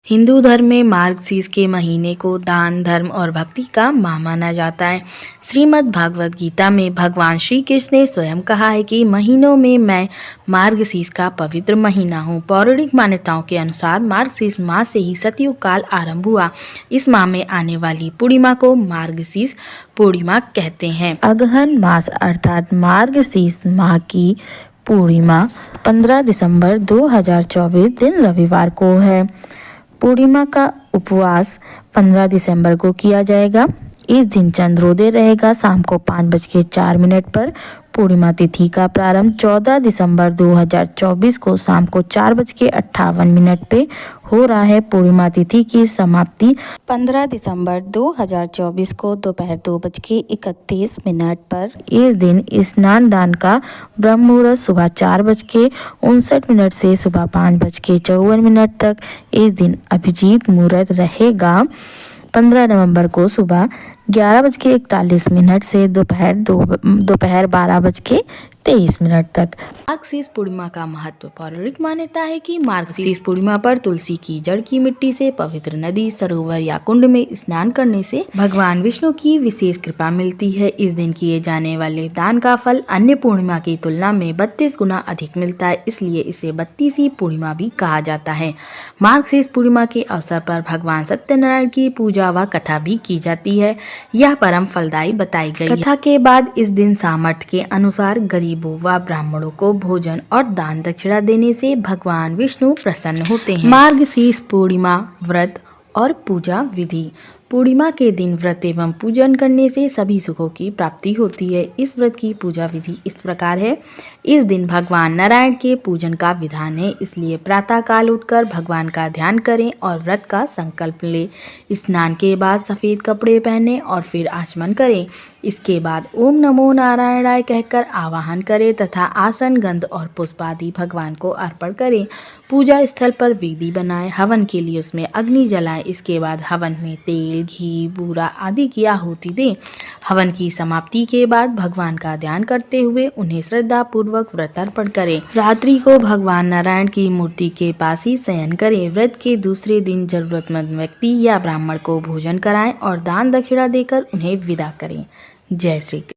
हिंदू धर्म में मार्गशीर्ष के महीने को दान, धर्म और भक्ति का माह माना जाता है। श्रीमद् भागवत गीता में भगवान श्री कृष्ण ने स्वयं कहा है कि महीनों में मैं मार्गशीर्ष का पवित्र महीना हूँ। पौराणिक मान्यताओं के अनुसार मार्गशीर्ष माह से ही सतयुग काल आरंभ हुआ। इस माह में आने वाली पूर्णिमा को मार्गशीर्ष पूर्णिमा कहते हैं। अगहन मास अर्थात मार्गशीर्ष माह की पूर्णिमा 15 दिसंबर 2024 दिन रविवार को है। पूर्णिमा का उपवास 15 दिसंबर को किया जाएगा। इस दिन चंद्रोदय रहेगा शाम को 5:04 पर। पूर्णिमा तिथि का प्रारंभ 14 दिसंबर 2024 को शाम को 4:58 पे हो रहा है। पूर्णिमा तिथि की समाप्ति 15 दिसंबर 2024 को दोपहर 2:31 पर। इस दिन स्नान दान का ब्रह्म मुहूर्त सुबह 4:59 से सुबह 5:54 तक। इस दिन अभिजीत मुहूर्त रहेगा 15 नवंबर को सुबह 11:41 से दोपहर 12:23 तक। मार्गशीर्ष पूर्णिमा का महत्व। पौराणिक मान्यता है कि मार्गशीर्ष पूर्णिमा पर तुलसी की जड़ की मिट्टी से पवित्र नदी, सरोवर या कुंड में स्नान करने से भगवान विष्णु की विशेष कृपा मिलती है। इस दिन किए जाने वाले दान का फल अन्य पूर्णिमा की तुलना में 32 गुना अधिक मिलता है, इसलिए इसे 32वीं पूर्णिमा भी कहा जाता है। मार्गशीर्ष पूर्णिमा के अवसर पर भगवान सत्यनारायण की पूजा व कथा भी की जाती है। यह परम फलदायी बताई गई है। कथा के बाद इस दिन सामर्थ्य के अनुसार गरीबों व ब्राह्मणों को भोजन और दान दक्षिणा देने से भगवान विष्णु प्रसन्न होते हैं। मार्गशीर्ष पूर्णिमा व्रत और पूजा विधि। पूर्णिमा के दिन व्रत एवं पूजन करने से सभी सुखों की प्राप्ति होती है। इस व्रत की पूजा विधि इस प्रकार है। इस दिन भगवान नारायण के पूजन का विधान है, इसलिए प्रातः काल उठकर भगवान का ध्यान करें और व्रत का संकल्प लें। स्नान के बाद सफेद कपड़े पहने और फिर आचमन करें। इसके बाद ओम नमो नारायणाय कहकर आवाहन करें तथा आसन, गंध और पुष्प आदि भगवान को अर्पण करें। पूजा स्थल पर वेदी बनाएं, हवन के लिए उसमें अग्नि जलाएं। इसके बाद हवन में तेल, घी, बूरा आदि की आहुति दें। हवन की समाप्ति के बाद भगवान का ध्यान करते हुए उन्हें श्रद्धा पूर्वक व्रत अर्पण करें। रात्रि को भगवान नारायण की मूर्ति के पास ही शयन करें। व्रत के दूसरे दिन जरूरतमंद व्यक्ति या ब्राह्मण को भोजन कराएं और दान दक्षिणा देकर उन्हें विदा करें। जय श्री कृष्ण।